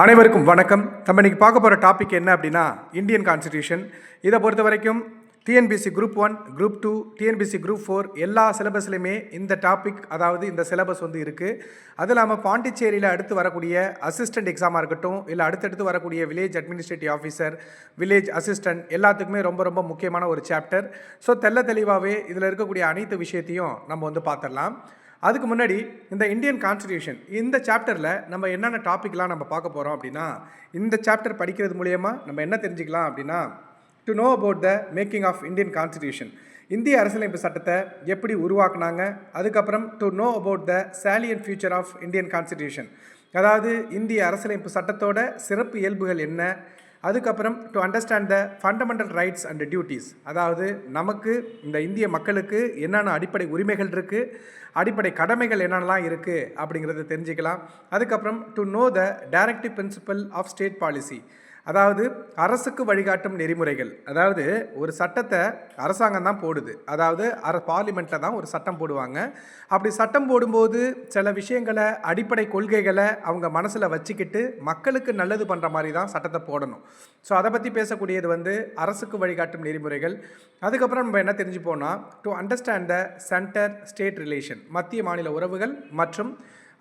அனைவருக்கும் வணக்கம். நம்ம இன்றைக்கி பார்க்க போகிற டாபிக் என்ன அப்படின்னா இந்தியன் கான்ஸ்டிடியூஷன். இதை பொறுத்த வரைக்கும் TNPSC group 1, group 2, TNPSC group 4 எல்லா சிலபஸ்லையுமே இந்த டாபிக், அதாவது இந்த சிலபஸ் இருக்குது. அது இல்லாமல் பாண்டிச்சேரியில் அடுத்து வரக்கூடிய அசிஸ்டன்ட் எக்ஸாமாக இருக்கட்டும், இல்லை அடுத்தடுத்து வரக்கூடிய village administrative officer, village assistant எல்லாத்துக்குமே ரொம்ப ரொம்ப முக்கியமான ஒரு சாப்டர். ஸோ தெளிவாகவே இதில் இருக்கக்கூடிய அனைத்து விஷயத்தையும் நம்ம பார்த்துடலாம். அதுக்கு முன்னாடி இந்த இந்தியன் கான்ஸ்டிடியூஷன் இந்த சாப்டரில் நம்ம என்னென்ன டாப்பிக்லாம் நம்ம பார்க்க போகிறோம் அப்படின்னா, இந்த சாப்டர் படிக்கிறது மூலயமா நம்ம என்ன தெரிஞ்சுக்கலாம் அப்படின்னா, to know about the making of Indian constitution, இந்திய அரசியலமைப்பு சட்டத்தை எப்படி உருவாக்குனாங்க. அதுக்கப்புறம் to know about the salient feature of Indian constitution, அதாவது இந்திய அரசியலமைப்பு சட்டத்தோட சிறப்பு இயல்புகள் என்ன. அதுக்கப்புறம் to understand the fundamental rights and duties, அதாவது நமக்கு இந்த இந்திய மக்களுக்கு என்னென்ன அடிப்படை உரிமைகள் இருக்குது, அடிப்படை கடமைகள் என்னென்னலாம் இருக்குது அப்படிங்கிறத தெரிஞ்சுக்கலாம். அதுக்கப்புறம் to know the directive principle of state policy, அதாவது அரசுக்கு வழிகாட்டும் நெறிமுறைகள். அதாவது ஒரு சட்டத்தை அரசாங்கம் தான் போடுது, அதாவது பார்லிமெண்ட்டில் தான் ஒரு சட்டம் போடுவாங்க. அப்படி சட்டம் போடும்போது சில விஷயங்களை, அடிப்படை கொள்கைகளை அவங்க மனசில் வச்சுக்கிட்டு மக்களுக்கு நல்லது பண்ணுற மாதிரி தான் சட்டத்தை போடணும். ஸோ அதை பற்றி பேசக்கூடியது அரசுக்கு வழிகாட்டும் நெறிமுறைகள். அதுக்கப்புறம் நம்ம என்ன தெரிஞ்சுப்போனா, to understand the centre state relation, மத்திய மாநில உறவுகள் மற்றும்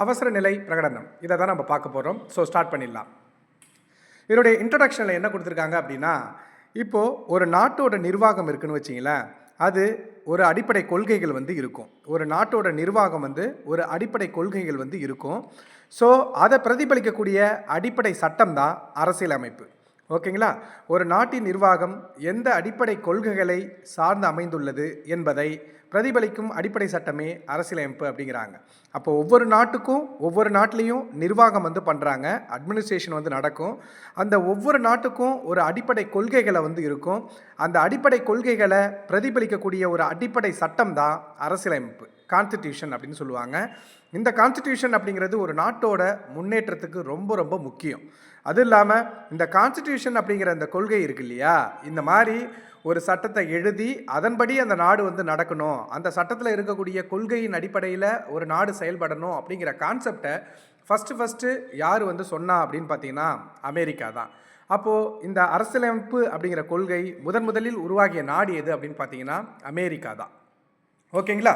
அவசர நிலை பிரகடனம். இதை தான் நம்ம பார்க்க போகிறோம். ஸோ ஸ்டார்ட் பண்ணிடலாம். இதனுடைய இன்ட்ரடக்ஷனில் என்ன கொடுத்துருக்காங்க அப்படின்னா, இப்போது ஒரு நாட்டோட நிர்வாகம் இருக்குன்னு வச்சிங்களேன், அது ஒரு அடிப்படை கொள்கைகள் இருக்கும். ஒரு நாட்டோட நிர்வாகம் ஒரு அடிப்படை கொள்கைகள் இருக்கும். ஸோ அதை பிரதிபலிக்கக்கூடிய அடிப்படை சட்டம் தான் அரசியலமைப்பு. ஓகேங்களா? ஒரு நாட்டின் நிர்வாகம் எந்த அடிப்படை கொள்கைகளை சார்ந்து அமைந்துள்ளது என்பதை பிரதிபலிக்கும் அடிப்படை சட்டமே அரசியலமைப்பு அப்படிங்கிறாங்க. அப்போ ஒவ்வொரு நாட்டுக்கும், ஒவ்வொரு நாட்டிலையும் நிர்வாகம் பண்ணுறாங்க, அட்மினிஸ்ட்ரேஷன் நடக்கும். அந்த ஒவ்வொரு நாட்டுக்கும் ஒரு அடிப்படை கொள்கைகளை இருக்கும். அந்த அடிப்படை கொள்கைகளை பிரதிபலிக்கக்கூடிய ஒரு அடிப்படை சட்டம் தான் அரசியலமைப்பு, கான்ஸ்டிடியூஷன் அப்படின்னு சொல்லுவாங்க. இந்த கான்ஸ்டிடியூஷன் அப்படிங்கிறது ஒரு நாட்டோட முன்னேற்றத்துக்கு ரொம்ப ரொம்ப முக்கியம். அது இல்லாமல் இந்த கான்ஸ்டிடியூஷன் அப்படிங்கிற அந்த கொள்கை இருக்கு இல்லையா, இந்த மாதிரி ஒரு சட்டத்தை எழுதி அதன்படி அந்த நாடு நடக்கணும், அந்த சட்டத்தில் இருக்கக்கூடிய கொள்கையின் அடிப்படையில் ஒரு நாடு செயல்படணும் அப்படிங்கிற கான்செப்டை ஃபஸ்ட்டு யார் சொன்னா அப்படின்னு பார்த்தீங்கன்னா அமெரிக்கா தான். அப்போது இந்த அரசியலமைப்பு அப்படிங்கிற கொள்கை முதலில் உருவாகிய நாடு எது அப்படின்னு பார்த்தீங்கன்னா அமெரிக்கா தான். ஓகேங்களா?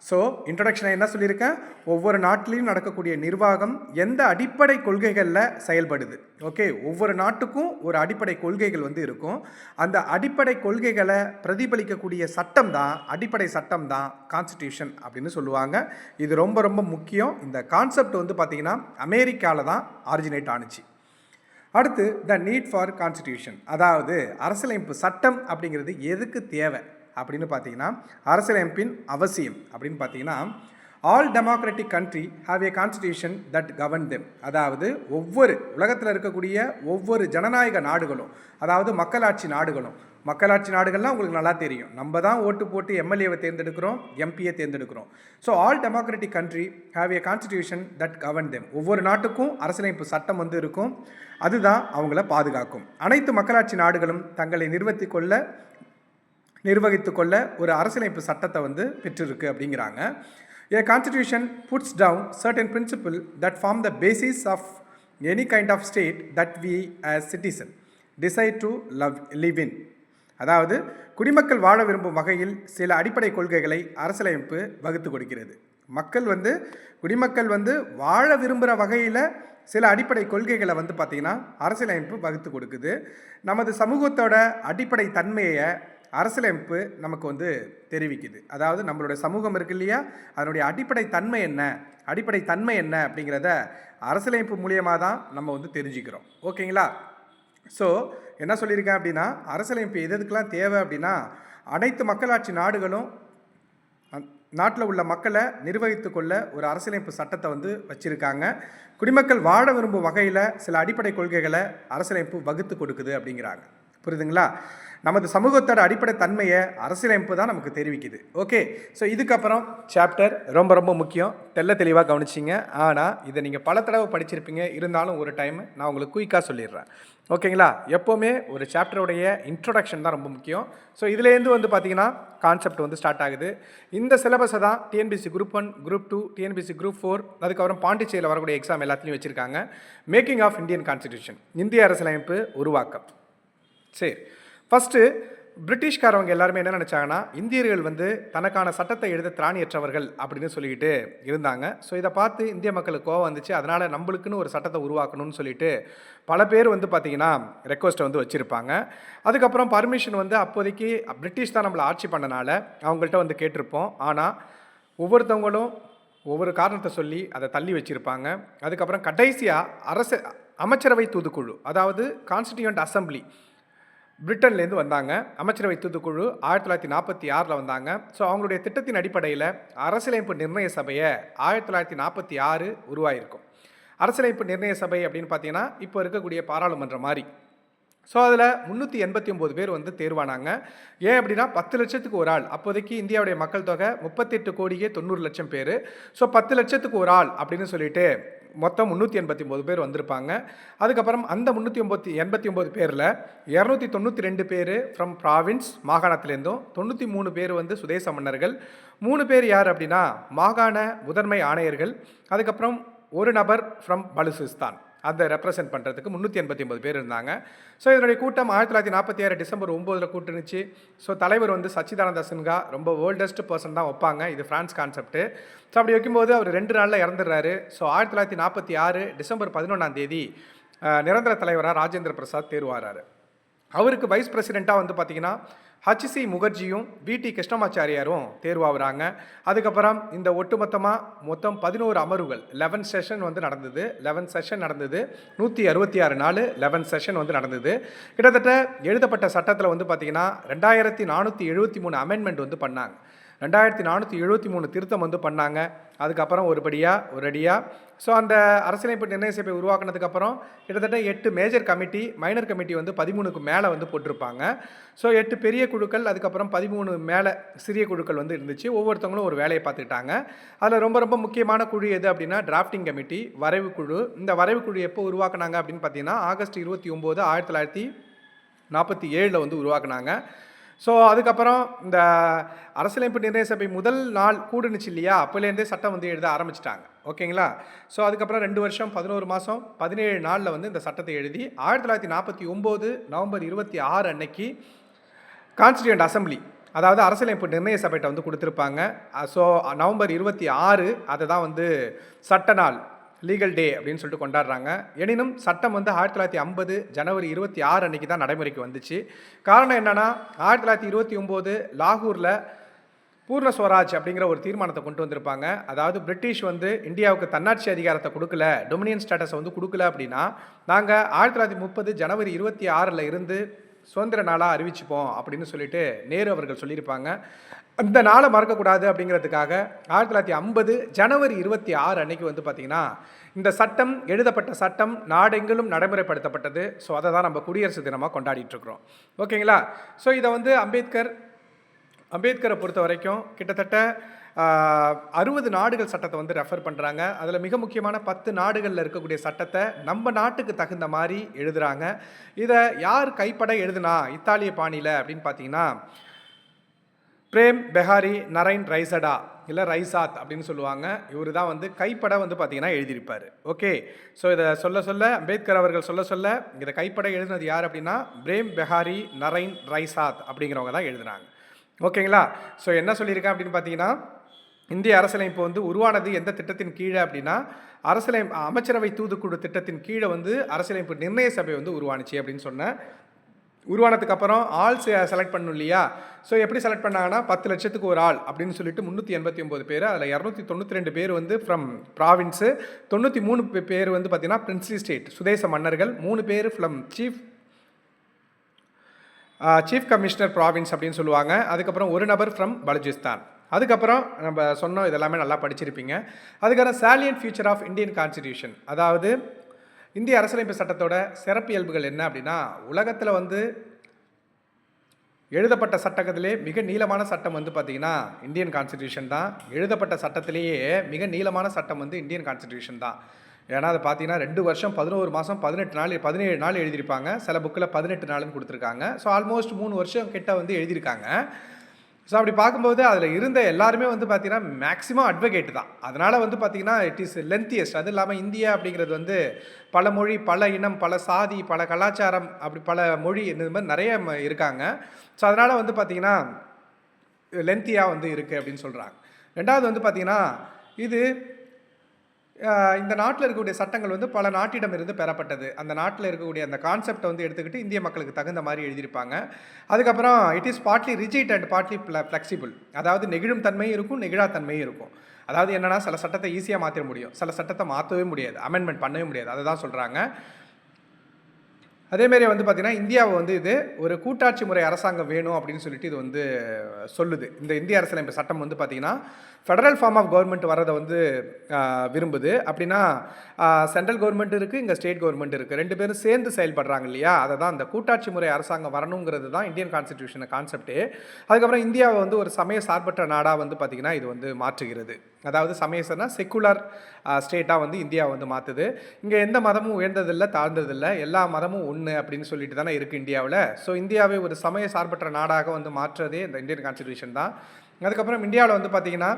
ஸோ இன்ட்ரடக்ஷனை என்ன சொல்லியிருக்கேன், ஒவ்வொரு நாட்டிலையும் நடக்கக்கூடிய நிர்வாகம் எந்த அடிப்படை கொள்கைகளில் செயல்படுது. ஓகே, ஒவ்வொரு நாட்டுக்கும் ஒரு அடிப்படை கொள்கைகள் இருக்கும். அந்த அடிப்படை கொள்கைகளை பிரதிபலிக்கக்கூடிய சட்டம் தான், அடிப்படை சட்டம் தான் கான்ஸ்டிடியூஷன் அப்படின்னு சொல்லுவாங்க. இது ரொம்ப ரொம்ப முக்கியம். இந்த கான்செப்ட் பார்த்திங்கன்னா அமெரிக்காவில் தான் ஆரிஜினேட் ஆணுச்சு. அடுத்து த நீட் ஃபார் கான்ஸ்டிடியூஷன், அதாவது அரசியலமைப்பு சட்டம் அப்படிங்கிறது எதுக்கு தேவை அப்படின்னு பார்த்தீங்கன்னா, அரசியலமைப்பின் அவசியம் அப்படின்னு பார்த்தீங்கன்னா, all democratic country have a constitution that govern them, அதாவது ஒவ்வொரு உலகத்தில் இருக்கக்கூடிய ஒவ்வொரு ஜனநாயக நாடுகளும், அதாவது மக்களாட்சி நாடுகள்லாம் உங்களுக்கு நல்லா தெரியும். நம்ம தான் ஓட்டு போட்டு எம்எல்ஏவை தேர்ந்தெடுக்கிறோம், எம்பியை தேர்ந்தெடுக்கிறோம். So all democratic country have a constitution that govern them, ஒவ்வொரு நாட்டுக்கும் அரசியலமைப்பு சட்டம் இருக்கும். அதுதான் அவங்கள பாதுகாக்கும். அனைத்து மக்களாட்சி நாடுகளும் தங்களை நிர்வகித்து கொள்ள ஒரு அரசியலமைப்பு சட்டத்தை பெற்றிருக்கு அப்படிங்கிறாங்க. A constitution puts down certain principles that form the basis of any kind of state that we as citizen decide to live in, அதாவது குடிமக்கள் வாழ விரும்பும் வகையில் சில அடிப்படை கொள்கைகளை அரசியலமைப்பு வகுத்து கொடுக்கிறது. மக்கள் குடிமக்கள் வாழ விரும்புகிற வகையில் சில அடிப்படை கொள்கைகளை பார்த்திங்கன்னா அரசியலமைப்பு வகுத்து கொடுக்குது. நமது சமூகத்தோட அடிப்படை தன்மையை அரசியலமைப்பு நமக்கு தெரிவிக்குது. அதாவது நம்மளுடைய சமூகம் இருக்கு இல்லையா, அதனுடைய அடிப்படை தன்மை என்ன அப்படிங்கிறத அரசியலமைப்பு மூலியமாக தான் நம்ம தெரிஞ்சுக்கிறோம். ஓகேங்களா? ஸோ என்ன சொல்லியிருக்கேன் அப்படின்னா, அரசியலமைப்பு எதுக்கெல்லாம் தேவை அப்படின்னா, அனைத்து மக்களாட்சி நாடுகளும் நாட்டில் உள்ள மக்களை நிர்வகித்து கொள்ள ஒரு அரசியலமைப்பு சட்டத்தை வச்சுருக்காங்க. குடிமக்கள் வாழ விரும்பும் வகையில் சில அடிப்படை கொள்கைகளை அரசியலமைப்பு வகுத்து கொடுக்குது அப்படிங்கிறாங்க. புரியுதுங்களா? நமது சமூகத்தோட அடிப்படை தன்மையை அரசியலமைப்பு தான் நமக்கு தெரிவிக்குது. ஓகே, ஸோ இதுக்கப்புறம் சாப்டர் ரொம்ப ரொம்ப முக்கியம், தெளிவாக கவனிச்சிங்க. ஆனால் இதை நீங்கள் பல தடவை படிச்சிருப்பீங்க, இருந்தாலும் ஒரு டைம் நான் உங்களுக்கு குயிக்காக சொல்லிடுறேன். ஓகேங்களா? எப்போவுமே ஒரு சாப்டருடைய இன்ட்ரொடக்ஷன் தான் ரொம்ப முக்கியம். ஸோ இதுலேருந்து வந்து பார்த்தீங்கன்னா கான்செப்ட் வந்து ஸ்டார்ட் ஆகுது. இந்த சிலபஸை தான் TNPSC group 1, group 2, TNPSC group 4, அதுக்கப்புறம் பாண்டிச்சேரியில் வரக்கூடிய எக்ஸாம் எல்லாத்துலேயும் வச்சுருக்காங்க. மேக்கிங் ஆஃப் இந்தியன் கான்ஸ்டிடியூஷன், இந்திய அரசியலமைப்பு உருவாக்கம். சரி, ஃபஸ்ட்டு பிரிட்டிஷ்காரவங்க எல்லாருமே என்ன நினச்சாங்கன்னா, இந்தியர்கள் வந்து தனக்கான சட்டத்தை எழுத திராணியற்றவர்கள் அப்படின்னு சொல்லிக்கிட்டு இருந்தாங்க. ஸோ இதை பார்த்து இந்திய மக்களுக்கு கோவம் வந்துச்சு. அதனால் நம்மளுக்குன்னு ஒரு சட்டத்தை உருவாக்கணும்னு சொல்லிட்டு பல பேர் வந்து பார்த்திங்கன்னா ரெக்வஸ்ட்டை வந்து வச்சுருப்பாங்க. அதுக்கப்புறம் பர்மிஷன் வந்து அப்போதைக்கு பிரிட்டிஷ் தான் நம்மளை ஆட்சி பண்ணனால அவங்கள்ட்ட வந்து கேட்டிருப்போம். ஆனால் ஒவ்வொருத்தவங்களும் ஒவ்வொரு காரணத்தை சொல்லி அதை தள்ளி வச்சுருப்பாங்க. அதுக்கப்புறம் கடைசியாக அமைச்சரவை தூதுக்குழு, அதாவது கான்ஸ்டிடியூண்ட் அசம்பிளி பிரிட்டன்லேருந்து வந்தாங்க. அமைச்சரவை தூதுக்குழு 1946 வந்தாங்க. ஸோ அவங்களுடைய திட்டத்தின் அடிப்படையில் அரசியலமைப்பு நிர்ணய சபையை 1946 உருவாயிருக்கும். அரசியலமைப்பு நிர்ணய சபை அப்படின்னு பார்த்தீங்கன்னா இப்போ இருக்கக்கூடிய பாராளுமன்றம் மாதிரி. ஸோ அதில் 389 பேர் வந்து தேர்வானாங்க. ஏன் அப்படின்னா 10 லட்சத்துக்கு ஒரு ஆள். அப்போதைக்கு இந்தியாவுடைய மக்கள் தொகை 38,90,00,000 பேர். ஸோ 10 லட்சத்துக்கு ஒரு ஆள் அப்படின்னு சொல்லிட்டு மொத்தம் 389 பேர் வந்திருப்பாங்க. அதுக்கப்புறம் அந்த 389 பேரில் 292 பேர் ஃப்ரம் ப்ராவின்ஸ் மாகாணத்திலேருந்தும், 93 பேர் வந்து சுதேச மன்னர்கள், 3 பேர் யார் அப்படின்னா மாகாண முதன்மை ஆணையர்கள், அதுக்கப்புறம் ஒரு நபர் ஃப்ரம் பலுசிஸ்தான் அதை ரெப்ரசென்ட் பண்ணுறதுக்கு 389 பேர் இருந்தாங்க. ஸோ இதனுடைய கூட்டம் 1946 டிசம்பர் 9 கூட்டுனுச்சு. ஸோ தலைவர் வந்து சச்சிதானந்த சின்ஹா, ரொம்ப வேர்ல்டஸ்ட் பர்சன் தான் வைப்பாங்க. இது ஃப்ரான்ஸ் கான்செப்ட்டு. ஸோ அப்படி வைக்கும்போது அவர் 2 நாளில் இறந்துடுறாரு. ஸோ 1946 டிசம்பர் 11 நிரந்தர தலைவராக ராஜேந்திர பிரசாத் தேர்வாகிறாரு. அவருக்கு வைஸ் பிரசிடெண்ட்டாக வந்து பார்த்திங்கன்னா ஹச்சி முகர்ஜியும் விடி கிருஷ்ணமாச்சாரியாரும் தேர்வாகிறாங்க. அதுக்கப்புறம் இந்த மொத்தம் 11 அமர்வுகள் 11 செஷன் வந்து நடந்தது. 11 செஷன் நடந்தது. 166 நாள் 11 செஷன் வந்து நடந்தது. கிட்டத்தட்ட எழுதப்பட்ட சட்டத்தில் வந்து பார்த்திங்கன்னா 2473 அமெண்ட்மெண்ட் வந்து பண்ணாங்க. 2473 திருத்தம் வந்து பண்ணாங்க. அதுக்கப்புறம் ஒரு அடியாக ஸோ அந்த அரசியலமைப்பு நிர்ணய சபை உருவாக்குனதுக்கப்புறம் கிட்டத்தட்ட 8 மேஜர் கமிட்டி, மைனர் கமிட்டி வந்து 13க்கு மேலே வந்து போட்டிருப்பாங்க. ஸோ 8 பெரிய குழுக்கள், அதுக்கப்புறம் 13 மேலே சிறிய குழுக்கள் வந்து இருந்துச்சு. ஒவ்வொருத்தவங்களும் ஒரு வேலையை பார்த்துக்கிட்டாங்க. அதில் ரொம்ப ரொம்ப முக்கியமான குழு எது அப்படின்னா டிராஃப்டிங் கமிட்டி, வரைவு குழு. இந்த வரைவு குழு எப்போ உருவாக்குனாங்க அப்படின்னு பார்த்தீங்கன்னா ஆகஸ்ட் 29, 1947 வந்து உருவாக்குனாங்க. ஸோ அதுக்கப்புறம் இந்த அரசியலமைப்பு நிர்ணய சபை முதல் நாள் கூடுனுச்சு இல்லையா, அப்போலேருந்தே சட்டம் வந்து எழுத ஆரம்பிச்சிட்டாங்க. ஓகேங்களா? ஸோ அதுக்கப்புறம் 2 வருஷம் 11 மாதம் 17 நாளில் வந்து இந்த சட்டத்தை எழுதி 1949 நவம்பர் 26 அன்னைக்கு கான்ஸ்டிடியூண்ட் அசம்பிளி, அதாவது அரசியலமைப்பு நிர்ணய சபைகிட்ட வந்து கொடுத்துருப்பாங்க. ஸோ நவம்பர் 26 அதை தான் வந்து சட்ட நாள், லீகல் டே அப்படின்னு சொல்லிட்டு கொண்டாடுறாங்க. எனினும் சட்டம் வந்து 1950 ஜனவரி 26 அன்னைக்கு தான் நடைமுறைக்கு வந்துச்சு. காரணம் என்னென்னா 1929 லாகூரில் பூர்ண ஸ்வராஜ் அப்படிங்கிற ஒரு தீர்மானத்தை கொண்டு வந்திருப்பாங்க. அதாவது பிரிட்டிஷ் வந்து இந்தியாவுக்கு தன்னாட்சி அதிகாரத்தை கொடுக்கல, டொமினியன் ஸ்டேட்டஸை வந்து கொடுக்கல அப்படின்னா நாங்கள் 1930 ஜனவரி 26 இருந்து சுதந்திர நாளாக அறிவிச்சுப்போம் அப்படின்னு சொல்லிட்டு நேரு அவர்கள் சொல்லியிருப்பாங்க. அந்த நாளை மறக்கக்கூடாது அப்படிங்கிறதுக்காக 1950 ஜனவரி 26 அன்னைக்கு வந்து பார்த்திங்கன்னா இந்த சட்டம், எழுதப்பட்ட சட்டம் நாடெங்கிலும் நடைமுறைப்படுத்தப்பட்டது. ஸோ அதை தான் நம்ம குடியரசு தினமாக கொண்டாடிட்டுருக்குறோம். ஓகேங்களா? ஸோ இதை வந்து அம்பேத்கரை பொறுத்த வரைக்கும் கிட்டத்தட்ட 60 நாடுகள் சட்டத்தை வந்து ரெஃபர் பண்ணுறாங்க. அதில் மிக முக்கியமான 10 நாடுகளில் இருக்கக்கூடிய சட்டத்தை நம்ம நாட்டுக்கு தகுந்த மாதிரி எழுதுகிறாங்க. இதை யார் கைப்பட எழுதுனா இத்தாலிய பாணியில் அப்படின்னு பார்த்தீங்கன்னா பிரேம் பெஹாரி நரைன் ரைசடா இல்லை ரைசாத் அப்படின்னு சொல்லுவாங்க. இவர் தான் வந்து கைப்பட வந்து பார்த்தீங்கன்னா எழுதியிருப்பார். ஓகே, ஸோ இதை சொல்ல அம்பேத்கர் அவர்கள் சொல்ல இதை கைப்பட எழுதினது யார் அப்படின்னா பிரேம் பெஹாரி நரைன் ரைசாத் அப்படிங்கிறவங்க தான் எழுதுனாங்க. ஓகேங்களா? ஸோ என்ன சொல்லியிருக்கேன் அப்படின்னு பார்த்தீங்கன்னா இந்திய அரசியலமைப்பு வந்து உருவானது எந்த திட்டத்தின் கீழே அப்படின்னா அமைச்சரவை தூதுக்குழு திட்டத்தின் கீழே வந்து அரசியலமைப்பு நிர்ணய சபை வந்து உருவானுச்சு அப்படின்னு சொன்னேன். உருவானதுக்கு அப்புறம் ஆள் செலக்ட் பண்ணணும் இல்லையா? ஸோ எப்படி செலக்ட் பண்ணாங்கன்னா 10 லட்சத்துக்கு ஒரு ஆள் அப்படின்னு சொல்லிட்டு 389 பேர், அதில் 292 பேர் வந்து ஃப்ரம் ப்ராவின்ஸு, 93 பேர் வந்து பார்த்திங்கன்னா பிரின்ஸ்லி ஸ்டேட் சுதேச மன்னர்கள், 3 பேர் ஃப்ரம் சீஃப் கமிஷனர் ப்ராவின்ஸ் அப்படின்னு சொல்லுவாங்க. அதுக்கப்புறம் ஒரு நபர் ஃப்ரம் பலுச்சிஸ்தான். அதுக்கப்புறம் நம்ம சொன்னோம், இதெல்லாமே நல்லா படிச்சிருப்பீங்க. அதுக்கப்புறம் salient feature of Indian constitution, அதாவது இந்திய அரசியலமைப்பு சட்டத்தோட சிறப்பியல்புகள் என்ன அப்படின்னா உலகத்தில் வந்து எழுதப்பட்ட சட்டத்திலே மிக நீளமான சட்டம் வந்து பார்த்திங்கன்னா இந்தியன் கான்ஸ்டிடியூஷன் தான். எழுதப்பட்ட சட்டத்திலேயே மிக நீளமான சட்டம் வந்து இந்தியன் கான்ஸ்டிடியூஷன் தான். ஏன்னா அது பார்த்தீங்கன்னா 2 வருஷம் 11 மாதம் 18 நாள் 17 நாள் எழுதியிருப்பாங்க. சில புக்கில் 18 நாள்னு கொடுத்துருக்காங்க. ஸோ ஆல்மோஸ்ட் 3 வருஷம் கிட்ட வந்து எழுதியிருக்காங்க. ஸோ அப்படி பார்க்கும்போது அதில் இருந்த எல்லாருமே வந்து பார்த்திங்கன்னா மேக்ஸிமம் அட்வொகேட் தான். அதனால் வந்து பார்த்திங்கன்னா இட் இஸ் லென்த்தியஸ்ட். அது இல்லாமல் இந்தியா அப்படிங்கிறது வந்து பல மொழி, பல இனம், பல சாதி, பல கலாச்சாரம், அப்படி பல மொழி இந்த மாதிரி நிறைய இருக்காங்க. ஸோ அதனால் வந்து பார்த்திங்கன்னா லென்த்தியாக வந்து இருக்குது அப்படின்னு சொல்கிறாங்க. ரெண்டாவது வந்து பார்த்திங்கன்னா இது இந்த நாட்டில் இருக்கக்கூடிய சட்டங்கள் வந்து பல நாட்டிடம் இருந்து பெறப்பட்டது. அந்த நாட்டில் இருக்கக்கூடிய அந்த கான்செப்டை வந்து எடுத்துக்கிட்டு இந்திய மக்களுக்கு தகுந்த மாதிரி எழுதியிருப்பாங்க. அதுக்கப்புறம் it is partly rigid and partly flexible. அதாவது நெகிழும் தன்மையும் இருக்கும், நெகிழா தன்மையும் இருக்கும். அதாவது என்னென்னா சில சட்டத்தை ஈஸியாக மாற்ற முடியும், சில சட்டத்தை மாற்றவே முடியாது, அமெண்ட்மெண்ட் பண்ணவே முடியாது. அதை தான் சொல்கிறாங்க. அதேமாரி வந்து பார்த்திங்கன்னா இந்தியாவை வந்து இது ஒரு கூட்டாட்சி முறை அரசாங்கம் வேணும் அப்படின்னு சொல்லிட்டு இது வந்து சொல்லுது. இந்த இந்திய அரசியலமைப்பு சட்டம் வந்து பார்த்திங்கன்னா ஃபெடரல் ஃபார்ம் ஆஃப் கவர்மெண்ட் வரதை வந்து விரும்புது. அப்படின்னா சென்ட்ரல் கவர்மெண்ட் இருக்குது, இங்கே ஸ்டேட் கவர்மெண்ட் இருக்குது, 2 பேரும் சேர்ந்து செயல்படுறாங்க இல்லையா? அதை தான் இந்த கூட்டாட்சி முறை அரசாங்கம் வரணுங்கிறது தான் இந்தியன் கான்ஸ்டிடியூஷன் கான்செப்டே. அதுக்கப்புறம் இந்தியாவை வந்து ஒரு சமய சார்பற்ற நாடாக வந்து பார்த்திங்கன்னா இது வந்து மாற்றுகிறது. அதாவது சமயசனா செக்குலர் ஸ்டேட்டாக வந்து இந்தியாவை வந்து மாற்றுது. இங்கே எந்த மதமும் உயர்ந்ததில்லை, தாழ்ந்ததில்லை, எல்லா மதமும் ஒன்று அப்படின்னு சொல்லிட்டு தானே இருக்குது இந்தியாவில். ஸோ இந்தியாவை ஒரு சமய சார்பற்ற நாடாக வந்து மாற்றுறதே இந்த இந்தியன் கான்ஸ்டிடியூஷன் தான். அதுக்கப்புறம் இந்தியாவில் வந்து பார்த்திங்கன்னா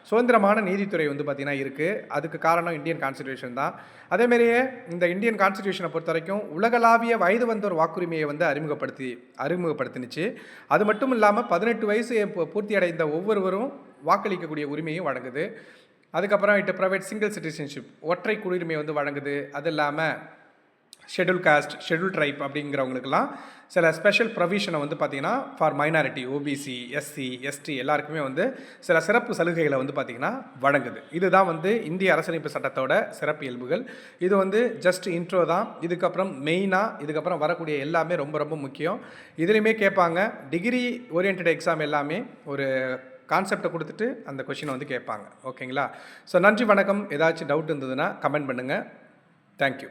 சுதந்திரமான நீதித்துறை வந்து பார்த்திங்கன்னா இருக்குது. அதுக்கு காரணம் இந்தியன் கான்ஸ்டிடியூஷன் தான். அதேமாரியே இந்த இந்தியன் கான்ஸ்டிடியூஷனை பொறுத்த வரைக்கும் உலகளாவிய வயது வந்தோர் வாக்குரிமையை வந்து அறிமுகப்படுத்தினுச்சு. அது மட்டும் இல்லாமல் 18 வயசு பூர்த்தி அடைந்த ஒவ்வொருவரும் வாக்களிக்கக்கூடிய உரிமையும் வழங்குது. அதுக்கப்புறம் இட் ப்ரைவேட் சிங்கிள் சிட்டிசன்ஷிப், ஒற்றை குடியுரிமை வந்து வழங்குது. அது இல்லாமல் ஷெட்யூல் காஸ்ட், ஷெட்யூல் ட்ரைப் அப்படிங்கிறவங்களுக்கெல்லாம் சில ஸ்பெஷல் ப்ரொவிஷனை வந்து பார்த்திங்கன்னா for minority, OBC, SC, ST எல்லாருக்குமே வந்து சில சிறப்பு சலுகைகளை வந்து பார்த்திங்கன்னா வழங்குது. இதுதான் வந்து இந்திய அரசியலமைப்பு சட்டத்தோட சிறப்பு இயல்புகள். இது வந்து ஜஸ்ட் இன்ட்ரோ தான். இதுக்கப்புறம் மெயினாக இதுக்கப்புறம் வரக்கூடிய எல்லாமே ரொம்ப ரொம்ப முக்கியம். இதுலேயுமே கேட்பாங்க. டிகிரி ஓரியன்ட் எக்ஸாம் எல்லாமே ஒரு கான்செப்டை கொடுத்துட்டு அந்த கொஷினை வந்து கேட்பாங்க. ஓகேங்களா? ஸோ நன்றி, வணக்கம். ஏதாச்சும் டவுட் இருந்ததுன்னா கமெண்ட் பண்ணுங்கள். தேங்க்யூ.